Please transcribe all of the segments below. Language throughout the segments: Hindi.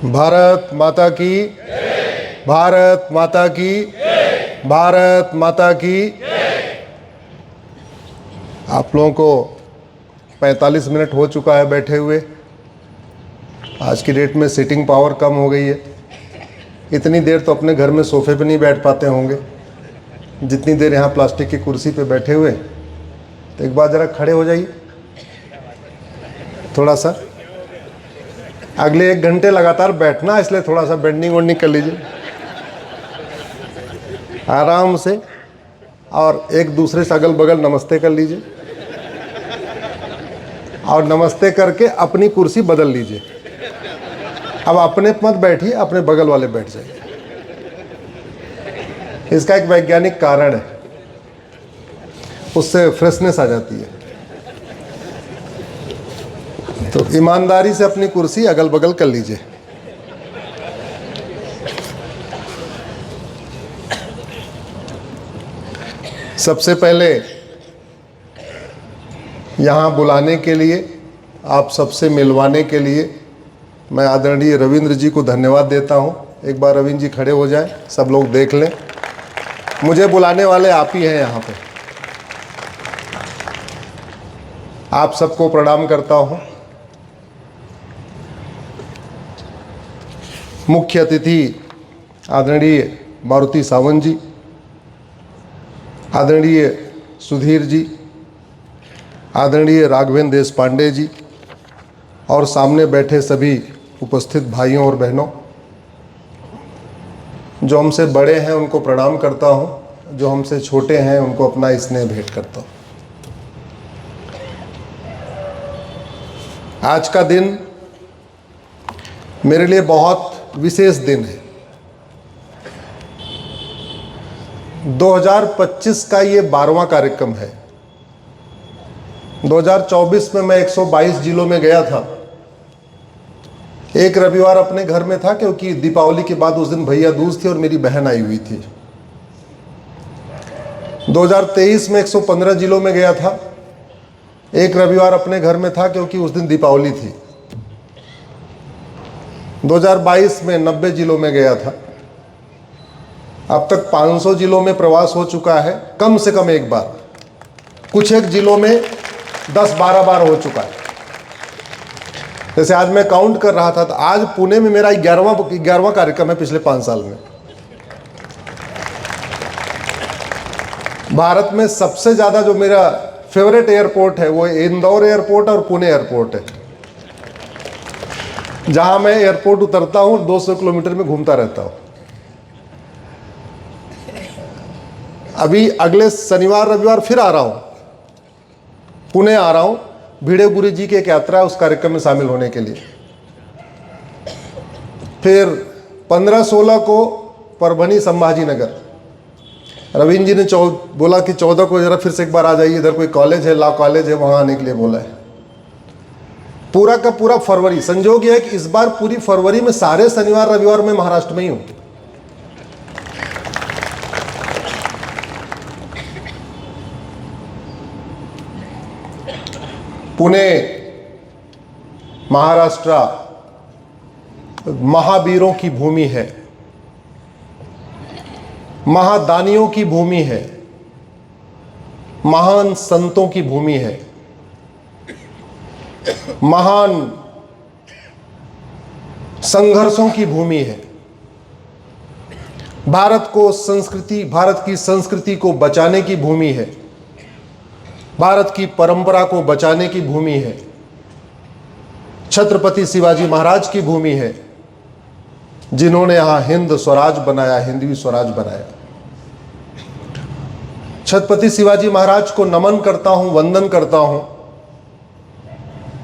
भारत माता की, भारत माता की, भारत माता की। आप लोगों को 45 मिनट हो चुका है बैठे हुए। आज की डेट में सिटिंग पावर कम हो गई है। इतनी देर तो अपने घर में सोफे पे नहीं बैठ पाते होंगे जितनी देर यहाँ प्लास्टिक की कुर्सी पे बैठे हुए। तो एक बार ज़रा खड़े हो जाइए थोड़ा सा। अगले 1 घंटे लगातार बैठना, इसलिए थोड़ा सा बेंडिंग वेंडिंग कर लीजिए आराम से, और एक दूसरे से अगल बगल नमस्ते कर लीजिए, और नमस्ते करके अपनी कुर्सी बदल लीजिए। अब अपने मत बैठिए, अपने बगल वाले बैठ जाइए। इसका एक वैज्ञानिक कारण है, उससे फ्रेशनेस आ जाती है। तो ईमानदारी से अपनी कुर्सी अगल बगल कर लीजिए। सबसे पहले यहाँ बुलाने के लिए, आप सबसे मिलवाने के लिए मैं आदरणीय रविंद्र जी को धन्यवाद देता हूँ। एक बार रविंद्र जी खड़े हो जाएं, सब लोग देख लें। मुझे बुलाने वाले आप ही हैं यहाँ पे। आप सबको प्रणाम करता हूँ। मुख्य अतिथि आदरणीय मारुति सावंत जी, आदरणीय सुधीर जी, आदरणीय राघवेंद्र देशपांडे जी, और सामने बैठे सभी उपस्थित भाइयों और बहनों। जो हमसे बड़े हैं उनको प्रणाम करता हूँ, जो हमसे छोटे हैं उनको अपना स्नेह भेंट करता हूँ। आज का दिन मेरे लिए बहुत विशेष दिन है। 2025 का ये 12वां कार्यक्रम है। 2024 में मैं 122 जिलों में गया था। एक रविवार अपने घर में था, क्योंकि दीपावली के बाद उस दिन भैया दूज थी और मेरी बहन आई हुई थी। 2023 में 115 जिलों में गया था। एक रविवार अपने घर में था, क्योंकि उस दिन दीपावली थी। 2022 में 90 जिलों में गया था। अब तक 500 जिलों में प्रवास हो चुका है, कम से कम एक बार। कुछ एक जिलों में 10-12 बार हो चुका है। जैसे आज मैं काउंट कर रहा था, तो आज पुणे में मेरा 11वां कार्यक्रम है पिछले 5 साल में। भारत में सबसे ज़्यादा जो मेरा फेवरेट एयरपोर्ट है वो इंदौर एयरपोर्ट और पुणे एयरपोर्ट है, जहां मैं एयरपोर्ट उतरता हूं 200 किलोमीटर में घूमता रहता हूं। अभी अगले शनिवार रविवार फिर आ रहा हूं, पुणे आ रहा हूं, भिड़े गुरु जी की एक यात्रा है, उस कार्यक्रम में शामिल होने के लिए। फिर 15-16 को परभणी संभाजी नगर। रविंद्र जी ने बोला कि 14 को जरा फिर से एक बार आ जाइए, इधर कोई कॉलेज है, लॉ कॉलेज है, वहां आने के लिए बोला है। पूरा का पूरा फरवरी, संजोग यह है कि इस बार पूरी फरवरी में सारे शनिवार रविवार में महाराष्ट्र में ही हूं। पुणे महाराष्ट्र महावीरों की भूमि है, महादानियों की भूमि है, महान संतों की भूमि है, महान संघर्षों की भूमि है। भारत की संस्कृति को बचाने की भूमि है, भारत की परंपरा को बचाने की भूमि है, छत्रपति शिवाजी महाराज की भूमि है, जिन्होंने यहां हिंद स्वराज बनाया, हिंदवी स्वराज बनाया। छत्रपति शिवाजी महाराज को नमन करता हूं, वंदन करता हूं,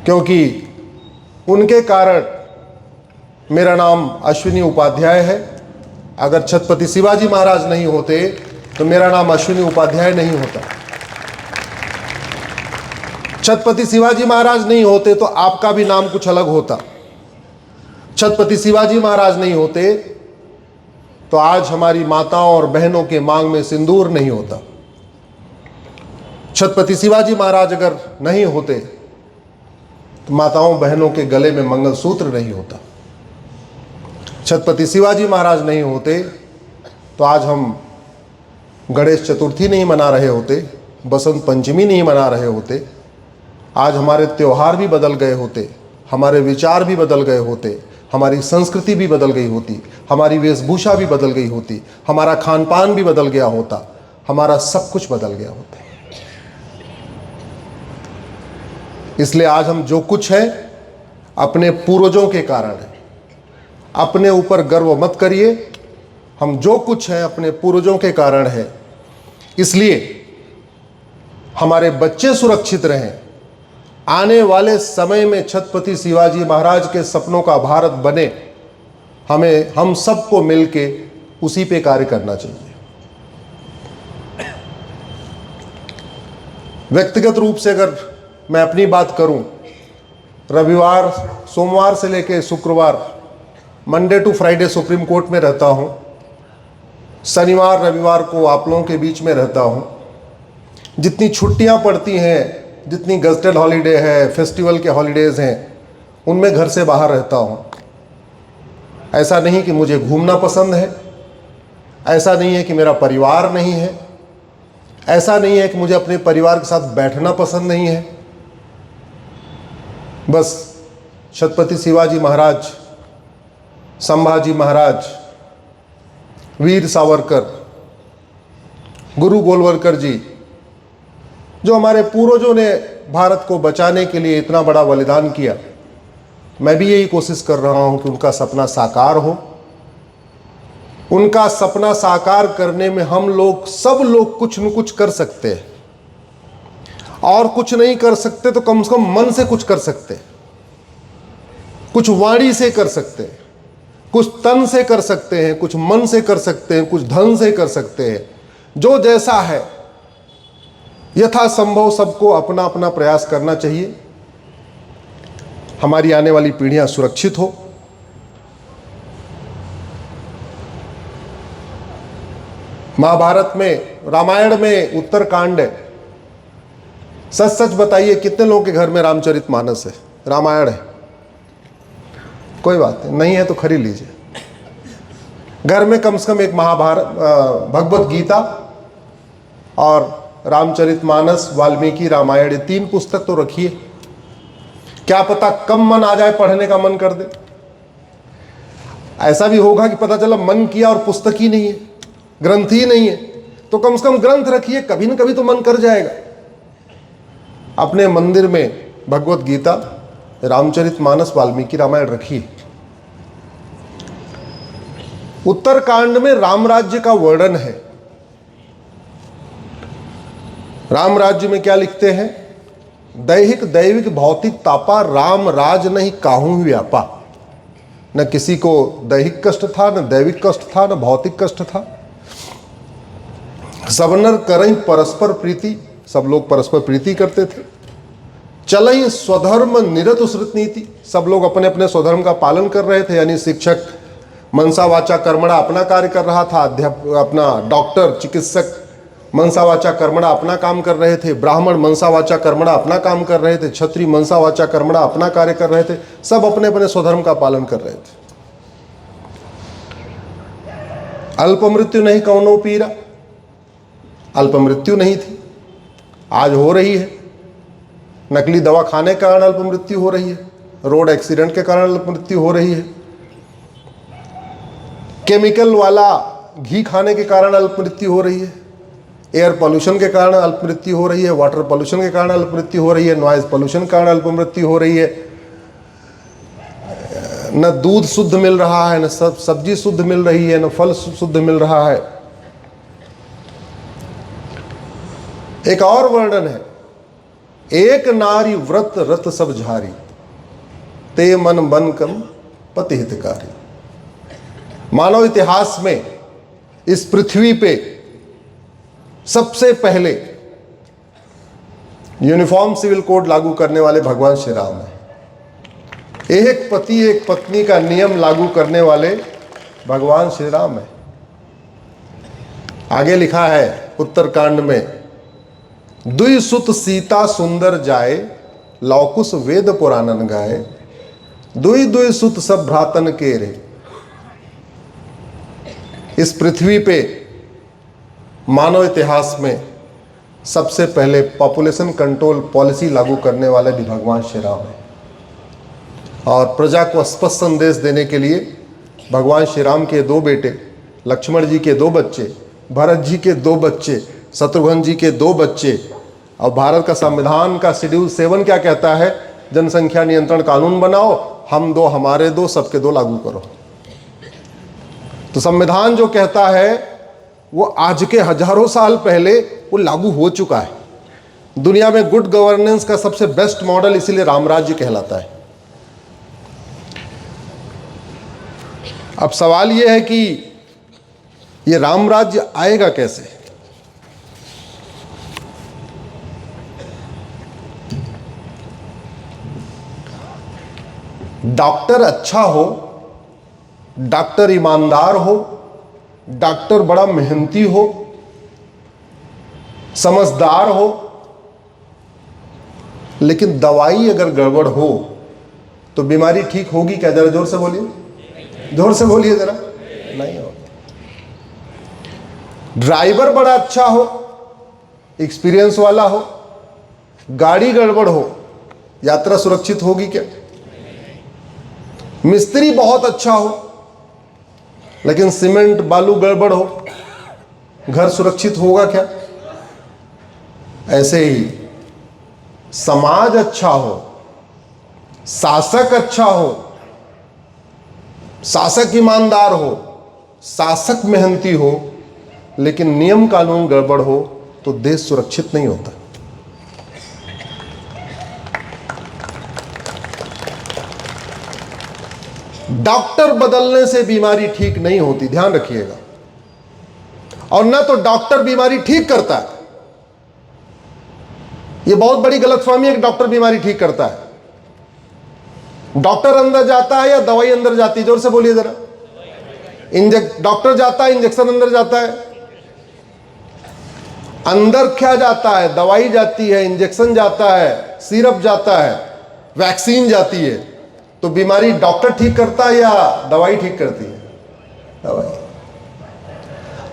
क्योंकि उनके कारण मेरा नाम अश्विनी उपाध्याय है। अगर छत्रपति शिवाजी महाराज नहीं होते तो मेरा नाम अश्विनी उपाध्याय नहीं होता। छत्रपति शिवाजी महाराज नहीं होते तो आपका भी नाम कुछ अलग होता। छत्रपति शिवाजी महाराज नहीं होते तो आज हमारी माताओं और बहनों के मांग में सिंदूर नहीं होता। छत्रपति शिवाजी महाराज अगर नहीं होते तो माताओं बहनों के गले में मंगलसूत्र नहीं होता। छत्रपति शिवाजी महाराज नहीं होते तो आज हम गणेश चतुर्थी नहीं मना रहे होते, बसंत पंचमी नहीं मना रहे होते, आज हमारे त्यौहार भी बदल गए होते, हमारे विचार भी बदल गए होते, हमारी संस्कृति भी बदल गई होती, हमारी वेशभूषा भी बदल गई होती, हमारा खान पान भी बदल गया होता, हमारा सब कुछ बदल गया होता। इसलिए आज हम जो कुछ है अपने पूर्वजों के कारण है। अपने ऊपर गर्व मत करिए, हम जो कुछ हैं अपने पूर्वजों के कारण है। इसलिए हमारे बच्चे सुरक्षित रहें, आने वाले समय में छत्रपति शिवाजी महाराज के सपनों का भारत बने, हमें हम सबको मिलके उसी पे कार्य करना चाहिए। व्यक्तिगत रूप से अगर मैं अपनी बात करूं, रविवार सोमवार से लेकर शुक्रवार Monday to Friday supreme court में रहता हूं, शनिवार रविवार को आप लोगों के बीच में रहता हूं। जितनी छुट्टियां पड़ती हैं, जितनी गजटेड हॉलीडे है, फेस्टिवल के हॉलीडेज़ हैं, उनमें घर से बाहर रहता हूं। ऐसा नहीं कि मुझे घूमना पसंद है, ऐसा नहीं है कि मेरा परिवार नहीं है, ऐसा नहीं है कि मुझे अपने परिवार के साथ बैठना पसंद नहीं है। बस छत्रपति शिवाजी महाराज, संभाजी महाराज, वीर सावरकर, गुरु गोलवलकर जी, जो हमारे पूर्वजों ने भारत को बचाने के लिए इतना बड़ा बलिदान किया, मैं भी यही कोशिश कर रहा हूं कि उनका सपना साकार हो। उनका सपना साकार करने में हम लोग सब लोग कुछ न कुछ कर सकते हैं, और कुछ नहीं कर सकते तो कम से कम मन से कुछ कर सकते हैं, कुछ वाणी से कर सकते हैं, कुछ तन से कर सकते हैं, कुछ मन से कर सकते हैं, कुछ धन से कर सकते हैं। जो जैसा है यथासंभव सबको अपना अपना प्रयास करना चाहिए। हमारी आने वाली पीढ़ियां सुरक्षित हो। महाभारत में, रामायण में उत्तरकांड है। सच सच बताइए कितने लोगों के घर में रामचरितमानस है, रामायण है? कोई बात नहीं है तो खरीद लीजिए। घर में कम से कम एक महाभारत, भगवत गीता और रामचरितमानस, वाल्मीकि रामायण, ये 3 पुस्तक तो रखिए। क्या पता कम मन आ जाए, पढ़ने का मन कर दे। ऐसा भी होगा कि पता चला मन किया और पुस्तक ही नहीं है, ग्रंथ ही नहीं है, तो कम से कम ग्रंथ रखिए, कभी न कभी तो मन कर जाएगा। अपने मंदिर में भगवत गीता, रामचरितमानस, वाल्मीकि रामायण रखिए। उत्तरकांड में राम राज्य का वर्णन है। राम राज्य में क्या लिखते हैं? दैहिक दैविक भौतिक तापा, राम राज नहीं काहू व्यापा। न किसी को दैहिक कष्ट था, न दैविक कष्ट था, न भौतिक कष्ट था। सबनर करई परस्पर प्रीति, सब लोग परस्पर प्रीति करते थे। चलई स्वधर्म निरत श्रुत नीति, सब लोग अपने अपने स्वधर्म का पालन कर रहे थे। यानी शिक्षक मनसा वाचा कर्मणा अपना कार्य कर रहा था, अध्यापक अपना, डॉक्टर, चिकित्सक मनसा वाचा कर्मणा अपना काम कर रहे थे, ब्राह्मण मनसा वाचा कर्मणा अपना काम कर रहे थे, क्षत्रिय मनसा वाचा कर्मणा अपना कार्य कर रहे थे। सब अपने अपने स्वधर्म का पालन कर रहे थे। अल्प मृत्यु नहीं कौनो पीरा, अल्प मृत्यु नहीं थी, आज हो रही है। नकली दवा खाने के कारण अल्प मृत्यु हो रही है, रोड एक्सीडेंट के कारण अल्प मृत्यु हो रही है, केमिकल वाला घी खाने के कारण अल्प मृत्यु हो रही है, एयर पोल्यूशन के कारण अल्प मृत्यु हो रही है, वाटर पोल्यूशन के कारण अल्प मृत्यु हो रही है, नॉइज पोल्यूशन के कारण अल्प मृत्यु हो रही है। न दूध शुद्ध मिल रहा है, न सब्जी शुद्ध मिल रही है, न फल शुद्ध मिल रहा है। एक और वर्णन है, एक नारी व्रत रत सब झारी, ते मन बन कम पति हितकारी। मानव इतिहास में इस पृथ्वी पे सबसे पहले यूनिफॉर्म सिविल कोड लागू करने वाले भगवान श्री राम हैं। एक पति एक पत्नी का नियम लागू करने वाले भगवान श्री राम हैं। आगे लिखा है उत्तरकांड में, दुई सुत सीता सुंदर जाए, लौकुश वेद पुराणन गाए, दुई दुई सुत सब भ्रातन के रे, इस पृथ्वी पे मानव इतिहास में सबसे पहले पॉपुलेशन कंट्रोल पॉलिसी लागू करने वाले भी भगवान श्री राम हैं। और प्रजा को स्पष्ट संदेश देने के लिए भगवान श्री राम के 2 बेटे, लक्ष्मण जी के 2 बच्चे, भरत जी के 2 बच्चे, शत्रुघ्न जी के 2 बच्चे। और भारत का संविधान का शेड्यूल 7 क्या कहता है? जनसंख्या नियंत्रण कानून बनाओ, हम 2 हमारे 2 सबके 2 लागू करो। तो संविधान जो कहता है वो आज के हजारों साल पहले वो लागू हो चुका है। दुनिया में गुड गवर्नेंस का सबसे बेस्ट मॉडल इसीलिए राम राज्य कहलाता है। अब सवाल ये है कि ये राम राज्य आएगा कैसे? डॉक्टर अच्छा हो, डॉक्टर ईमानदार हो, डॉक्टर बड़ा मेहनती हो, समझदार हो, लेकिन दवाई अगर गड़बड़ हो तो बीमारी ठीक होगी क्या? जरा जोर से बोलिए, जोर से बोलिए जरा। नहीं होगी। ड्राइवर बड़ा अच्छा हो, एक्सपीरियंस वाला हो, गाड़ी गड़बड़ हो, यात्रा सुरक्षित होगी क्या? मिस्त्री बहुत अच्छा हो लेकिन सीमेंट बालू गड़बड़ हो, घर सुरक्षित होगा क्या? ऐसे ही समाज अच्छा हो, शासक अच्छा हो, शासक ईमानदार हो, शासक मेहनती हो, लेकिन नियम कानून गड़बड़ हो तो देश सुरक्षित नहीं होता। डॉक्टर बदलने से बीमारी ठीक नहीं होती, ध्यान रखिएगा। और ना तो डॉक्टर बीमारी ठीक करता है। यह बहुत बड़ी गलतफहमी है कि डॉक्टर बीमारी ठीक करता है। डॉक्टर अंदर जाता है या दवाई अंदर जाती है? जोर से बोलिए जरा। डॉक्टर जाता है, इंजेक्शन अंदर जाता है। अंदर क्या जाता है? दवाई जाती है, इंजेक्शन जाता है, सिरप जाता है, वैक्सीन जाती है। तो बीमारी डॉक्टर ठीक करता है या दवाई ठीक करती है? दवाई।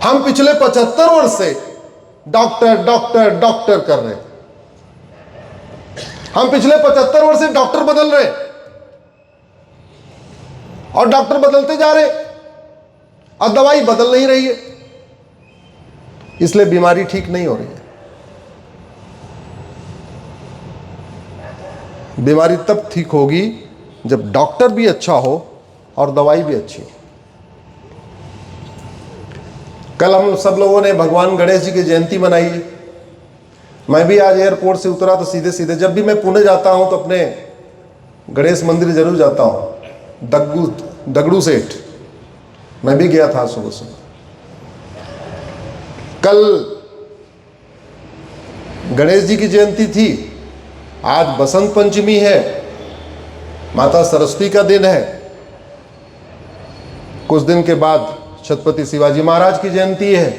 हम पिछले 75 वर्ष से डॉक्टर डॉक्टर डॉक्टर कर रहे हैं। हम पिछले 75 वर्ष से डॉक्टर बदल रहे हैं और डॉक्टर बदलते जा रहे और दवाई बदल नहीं रही है, इसलिए बीमारी ठीक नहीं हो रही है। बीमारी तब ठीक होगी जब डॉक्टर भी अच्छा हो और दवाई भी अच्छी हो। कल हम सब लोगों ने भगवान गणेश जी की जयंती मनाई है। मैं भी आज एयरपोर्ट से उतरा तो सीधे सीधे, जब भी मैं पुणे जाता हूं तो अपने गणेश मंदिर जरूर जाता हूं। दगड़ू सेठ, मैं भी गया था सुबह सुबह। कल गणेश जी की जयंती थी, आज बसंत पंचमी है, माता सरस्वती का दिन है। कुछ दिन के बाद छत्रपति शिवाजी महाराज की जयंती है।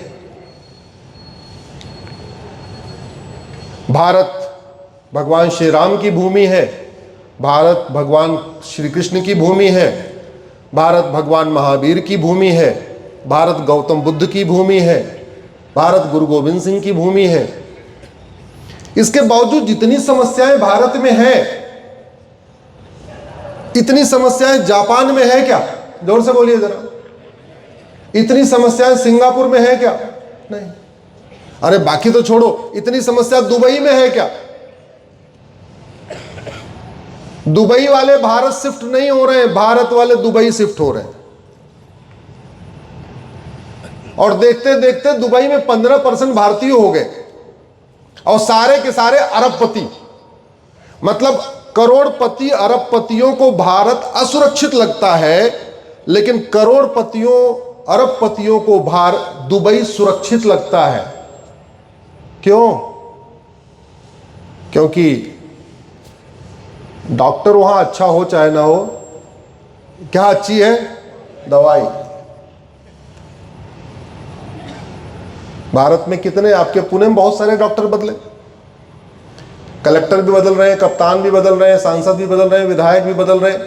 भारत भगवान श्री राम की भूमि है, भारत भगवान श्री कृष्ण की भूमि है, भारत भगवान महावीर की भूमि है, भारत गौतम बुद्ध की भूमि है, भारत गुरु गोविंद सिंह की भूमि है। इसके बावजूद जितनी समस्याएं भारत में है, इतनी समस्याएं जापान में है क्या? जोर से बोलिए जरा। इतनी समस्याएं सिंगापुर में है क्या? नहीं। अरे बाकी तो छोड़ो, इतनी समस्या दुबई में है क्या? दुबई वाले भारत शिफ्ट नहीं हो रहे हैं, भारत वाले दुबई शिफ्ट हो रहे हैं। और देखते देखते दुबई में 15% भारतीय हो गए और सारे के सारे अरबपति, मतलब करोड़पति अरबपतियों को भारत असुरक्षित लगता है, लेकिन करोड़पतियों अरबपतियों को दुबई सुरक्षित लगता है। क्यों? क्योंकि डॉक्टर वहां अच्छा हो चाहे ना हो, क्या अच्छी है? दवाई। भारत में कितने, आपके पुणे में बहुत सारे डॉक्टर बदले, कलेक्टर भी बदल रहे हैं, कप्तान भी बदल रहे हैं, सांसद भी बदल रहे हैं, विधायक भी बदल रहे हैं।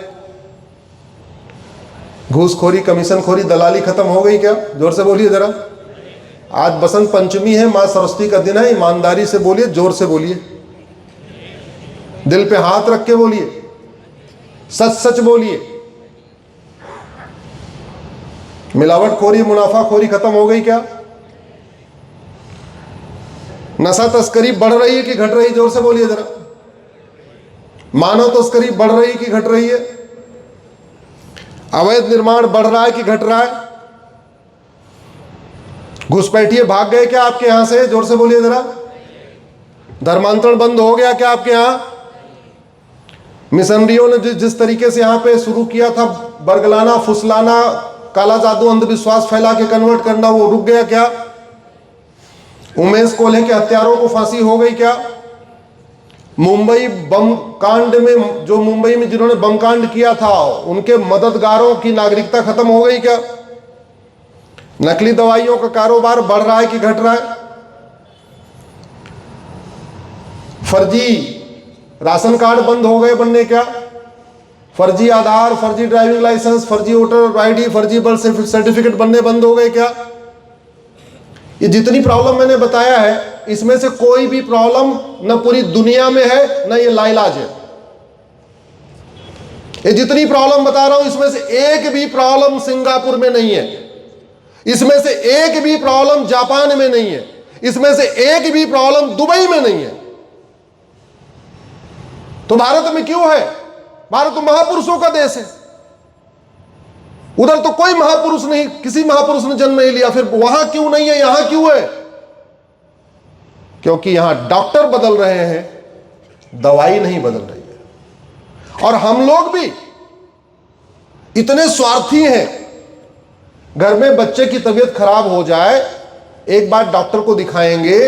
घूसखोरी, कमीशनखोरी, दलाली खत्म हो गई क्या? जोर से बोलिए जरा। आज बसंत पंचमी है, मां सरस्वती का दिन है, ईमानदारी से बोलिए, जोर से बोलिए, दिल पे हाथ रख के बोलिए, सच सच बोलिए। मिलावटखोरी, मुनाफाखोरी खत्म हो गई क्या? नशा तस्करी बढ़ रही है कि घट रही है? जोर से बोलिए जरा। मानव तस्करी बढ़ रही है कि घट रही है? अवैध निर्माण बढ़ रहा है कि घट रहा है? घुसपैठिए भाग गए क्या आपके यहां से? जोर से बोलिए जरा। धर्मांतरण बंद हो गया क्या आपके यहां? मिशनरियों ने जिस तरीके से यहां पे शुरू किया था, बरगलाना, फुसलाना, काला जादू, अंधविश्वास फैला के कन्वर्ट करना, वो रुक गया क्या? उमेश कोल्हे के हत्यारों को फांसी हो गई क्या? मुंबई बम कांड में, जो मुंबई में जिन्होंने बम कांड किया था, उनके मददगारों की नागरिकता खत्म हो गई क्या? नकली दवाइयों का कारोबार बढ़ रहा है कि घट रहा है? फर्जी राशन कार्ड बंद हो गए बनने क्या? फर्जी आधार, फर्जी ड्राइविंग लाइसेंस, फर्जी वोटर आईडी, फर्जी बर्थ सर्टिफिकेट बनने बंद हो गए क्या? ये जितनी प्रॉब्लम मैंने बताया है, इसमें से कोई भी प्रॉब्लम न पूरी दुनिया में है, न ये लाइलाज है। ये जितनी प्रॉब्लम बता रहा हूं, इसमें से एक भी प्रॉब्लम सिंगापुर में नहीं है, इसमें से एक भी प्रॉब्लम जापान में नहीं है, इसमें से एक भी प्रॉब्लम दुबई में नहीं है। तो भारत में क्यों है? भारत तो महापुरुषों का देश है। उधर तो कोई महापुरुष नहीं, किसी महापुरुष ने जन्म नहीं लिया, फिर वहां क्यों नहीं है, यहां क्यों है? क्योंकि यहां डॉक्टर बदल रहे हैं, दवाई नहीं बदल रही है। और हम लोग भी इतने स्वार्थी हैं, घर में बच्चे की तबीयत खराब हो जाए, एक बार डॉक्टर को दिखाएंगे,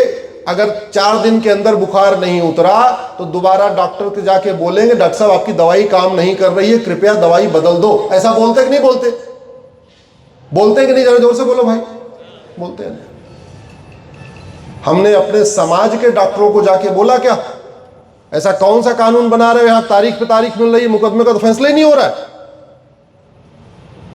अगर 4 दिन के अंदर बुखार नहीं उतरा तो दोबारा डॉक्टर के जाके बोलेंगे, डॉक्टर साहब आपकी दवाई काम नहीं कर रही है, कृपया दवाई बदल दो। ऐसा बोलते कि नहीं बोलते? बोलते कि नहीं? जरा जोर से बोलो भाई। बोलते हैं। हमने अपने समाज के डॉक्टरों को जाके बोला क्या? ऐसा कौन सा कानून बना रहे हो, यहां तारीख पे तारीख मिल रही है, मुकदमे का तो फैसला ही नहीं हो रहा है।